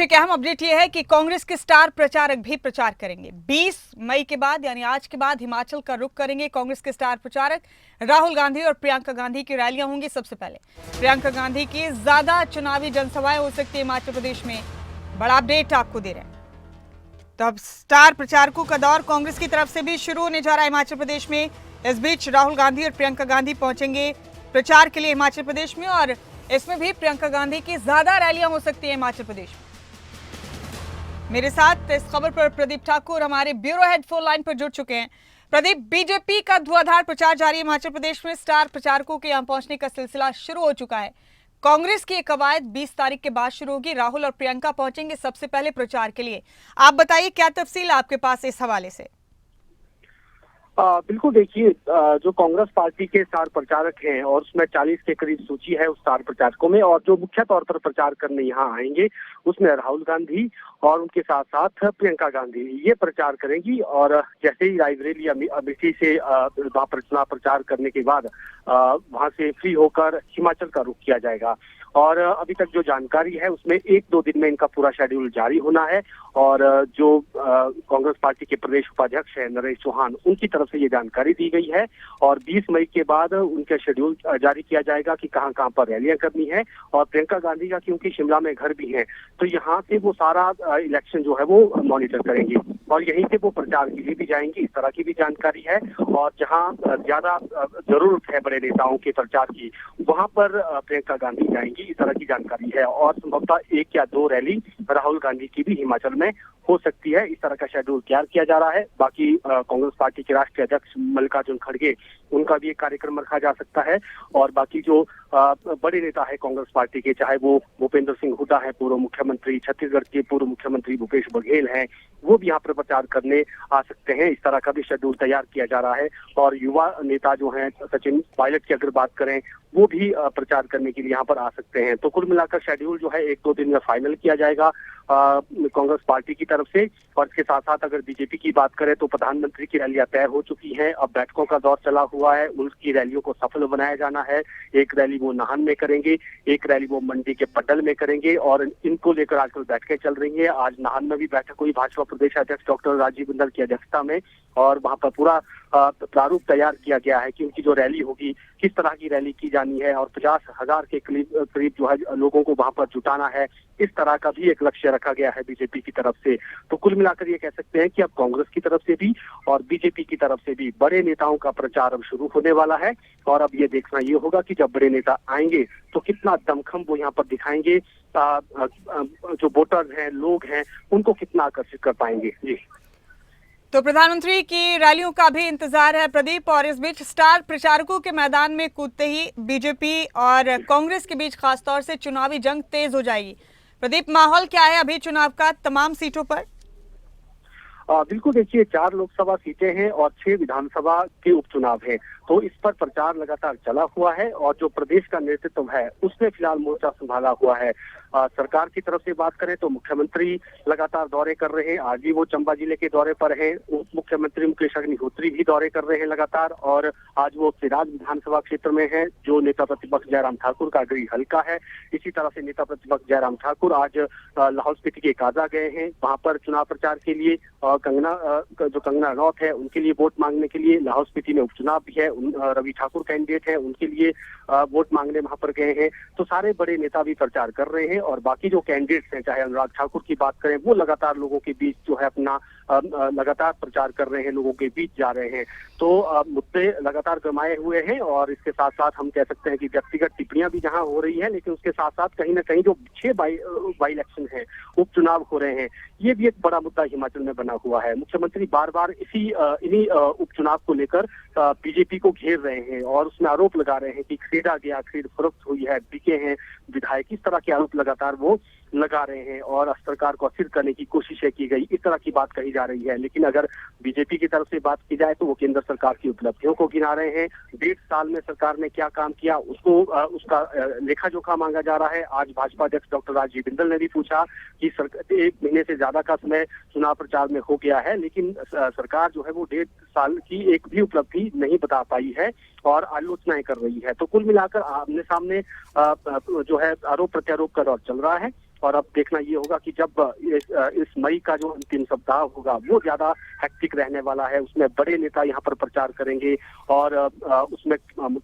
एक अहम अपडेट ये है कि कांग्रेस के स्टार प्रचारक भी प्रचार करेंगे। 20 मई के बाद यानी आज के बाद हिमाचल का रुख करेंगे कांग्रेस के स्टार प्रचारक राहुल गांधी और प्रियंका गांधी की रैलियां होंगी। सबसे पहले प्रियंका गांधी की ज्यादा चुनावी जनसभाएं हो सकती है हिमाचल प्रदेश में, बड़ा अपडेट आपको दे रहे हैं। तो अब स्टार प्रचारकों का दौर कांग्रेस की तरफ से भी शुरू होने जा रहा है हिमाचल प्रदेश में। इस बीच राहुल गांधी और प्रियंका गांधी पहुंचेंगे प्रचार के लिए हिमाचल प्रदेश में, और इसमें भी प्रियंका गांधी की ज्यादा रैलियां हो सकती है हिमाचल प्रदेश में। मेरे साथ इस खबर पर प्रदीप ठाकुर हमारे ब्यूरो हेड फोन लाइन पर जुड़ चुके हैं। प्रदीप, बीजेपी का धुआंधार प्रचार जारी है हिमाचल प्रदेश में। स्टार प्रचारकों के यहां पहुंचने का सिलसिला शुरू हो चुका है। कांग्रेस की एक कवायद 20 तारीख के बाद शुरू होगी। राहुल और प्रियंका पहुंचेंगे सबसे पहले प्रचार के लिए। आप बताइए क्या तफसील आपके पास इस हवाले से। बिल्कुल, देखिए, जो कांग्रेस पार्टी के स्टार प्रचारक हैं और उसमें 40 के करीब सूची है उस स्टार प्रचारकों में, और जो मुख्य तौर पर प्रचार करने यहाँ आएंगे उसमें राहुल गांधी और उनके साथ साथ प्रियंका गांधी ये प्रचार करेंगी। और जैसे ही रायबरेली अमेठी से वहाँ पर चुनाव प्रचार करने के बाद वहाँ से फ्री होकर हिमाचल का रुख किया जाएगा। और अभी तक जो जानकारी है उसमें 1-2 दिन में इनका पूरा शेड्यूल जारी होना है। और जो कांग्रेस पार्टी के प्रदेश उपाध्यक्ष हैं नरेश चौहान, उनकी तरफ से ये जानकारी दी गई है। और 20 मई के बाद उनका शेड्यूल जारी किया जाएगा कि कहां कहां पर रैलियां करनी है। और प्रियंका गांधी का क्योंकि शिमला में घर भी है, तो यहाँ से वो सारा इलेक्शन जो है वो मॉनिटर करेंगी और यहीं से वो प्रचार के लिए भी जाएंगी, इस तरह की भी जानकारी है। और जहाँ ज्यादा जरूरत है बड़े नेताओं के प्रचार की, वहां पर प्रियंका गांधी जाएंगी, इस तरह की जानकारी है। और संभवतः 1 या 2 रैली राहुल गांधी की भी हिमाचल में हो सकती है। इस तरह का शेड्यूल तैयार किया जा रहा है। बाकी कांग्रेस पार्टी के राष्ट्रीय अध्यक्ष मल्लिकार्जुन खड़गे, उनका भी एक कार्यक्रम रखा जा सकता है। और बाकी जो बड़े नेता है कांग्रेस पार्टी के, चाहे वो भूपेंद्र सिंह हुड्डा है, पूर्व मुख्यमंत्री, छत्तीसगढ़ के पूर्व मुख्यमंत्री भूपेश बघेल हैं, वो भी यहाँ पर प्रचार करने आ सकते हैं। इस तरह का भी शेड्यूल तैयार किया जा रहा है। और युवा नेता जो हैं सचिन पायलट की अगर बात करें, वो भी प्रचार करने के लिए यहाँ पर आ सकते हैं। तो कुल मिलाकर शेड्यूल जो है 1-2 दिन में फाइनल किया जाएगा कांग्रेस पार्टी की तरफ से। और इसके साथ साथ अगर बीजेपी की बात करें तो प्रधानमंत्री की रैलियां तय हो चुकी हैं, अब बैठकों का दौर चला हुआ है, उनकी रैलियों को सफल बनाया जाना है। एक रैली वो नाहन में करेंगे, एक रैली वो मंडी के पड्डल में करेंगे, और इनको लेकर आजकल बैठकें चल रही हैं। आज नाहन में भी बैठक हुई भाजपा प्रदेश अध्यक्ष डॉक्टर राजीव बिंदल की अध्यक्षता में, और वहां पर पूरा प्रारूप तैयार किया गया है कि उनकी जो रैली होगी किस तरह की रैली की जानी है, और 50,000 के करीब जो है लोगों को वहां पर जुटाना है। इस तरह का भी एक लक्ष्य रखा गया है बीजेपी की तरफ से। तो कुल मिलाकर ये कह सकते हैं कि अब कांग्रेस की तरफ से भी और बीजेपी की तरफ से भी बड़े नेताओं का प्रचार अब शुरू होने वाला है। और अब ये देखना ये होगा कि जब बड़े नेता आएंगे तो कितना दमखम वो यहाँ पर दिखाएंगे, जो वोटर्स हैं, लोग हैं, उनको कितना आकर्षित कर पाएंगे। जी, तो प्रधानमंत्री की रैलियों का भी इंतजार है प्रदीप, और इस बीच स्टार प्रचारकों के मैदान में कूदते ही बीजेपी और कांग्रेस के बीच खासतौर से चुनावी जंग तेज हो जाएगी। प्रदीप, माहौल क्या है अभी चुनाव का तमाम सीटों पर? बिल्कुल, देखिए, 4 लोकसभा सीटें हैं और 6 विधानसभा के उपचुनाव हैं, तो इस पर प्रचार लगातार चला हुआ है। और जो प्रदेश का नेतृत्व है उसने फिलहाल मोर्चा संभाला हुआ है। सरकार की तरफ से बात करें तो मुख्यमंत्री लगातार दौरे कर रहे हैं। आज भी वो चंबा जिले के दौरे पर हैं। उप मुख्यमंत्री मुकेश अग्निहोत्री भी दौरे कर रहे हैं लगातार, और आज वो सिराज विधानसभा क्षेत्र में है, जो नेता प्रतिपक्ष जयराम ठाकुर का गृह हल्का है। इसी तरह से नेता प्रतिपक्ष जयराम ठाकुर आज लाहौल स्पीति के काजा गए हैं, वहां पर चुनाव प्रचार के लिए। जो कंगना रनौत है उनके लिए वोट मांगने के लिए लाहौल स्पीति में उपचुनाव भी है, रवि ठाकुर कैंडिडेट है, उनके लिए वोट मांगने वहां पर गए हैं। तो सारे बड़े नेता भी प्रचार कर रहे हैं। और बाकी जो कैंडिडेट्स हैं, चाहे अनुराग ठाकुर की बात करें, वो लगातार लोगों के बीच जो है अपना लगातार प्रचार कर रहे हैं, लोगों के बीच जा रहे हैं। तो मुद्दे लगातार गरमाए हुए हैं। और इसके साथ साथ हम कह सकते हैं कि व्यक्तिगत टिप्पणियां भी जहां हो रही है, लेकिन उसके साथ साथ कहीं ना कहीं जो 6 बाई इलेक्शन है, उपचुनाव हो रहे हैं, ये भी एक बड़ा मुद्दा हिमाचल में बना हुआ है। मुख्यमंत्री बार बार इन्हीं उपचुनाव को लेकर बीजेपी को घेर रहे हैं और उसमें आरोप लगा रहे हैं कि खरीदा गया, खरीद फरोख्त हुई है, बिके हैं विधायक, इस तरह के आरोप लगातार वो लगा रहे हैं। और सरकार को अस्थिर करने की कोशिशें की गई, इस तरह की बात कही जा रही है। लेकिन अगर बीजेपी की तरफ से बात की जाए तो वो केंद्र सरकार की उपलब्धियों को गिना रहे हैं। 1.5 साल में सरकार ने क्या काम किया उसका लेखा जोखा मांगा जा रहा है। आज भाजपा अध्यक्ष डॉक्टर राजीव बिंदल ने भी पूछा कि 1 महीने से ज्यादा का समय चुनाव प्रचार में हो गया है, लेकिन सरकार जो है वो 1.5 साल की एक भी उपलब्धि नहीं बता पाई है और आलोचनाएं कर रही है। तो कुल मिलाकर आमने सामने जो है आरोप प्रत्यारोप का दौर चल रहा है। और अब देखना ये होगा कि जब इस मई का जो अंतिम सप्ताह होगा वो ज्यादा हेक्टिक रहने वाला है। उसमें बड़े नेता यहाँ पर प्रचार करेंगे और उसमें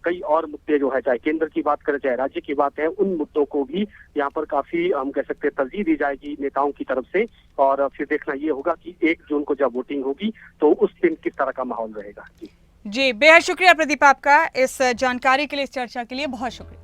कई और मुद्दे जो है, चाहे केंद्र की बात करें चाहे राज्य की बात है, उन मुद्दों को भी यहाँ पर काफी हम कह सकते हैं तरजीह दी जाएगी नेताओं की तरफ से। और फिर देखना ये होगा कि 1 जून को जब वोटिंग होगी तो उस दिन किस तरह का माहौल रहेगा। जी, बेहद शुक्रिया प्रदीप आपका इस जानकारी के लिए, इस चर्चा के लिए बहुत शुक्रिया।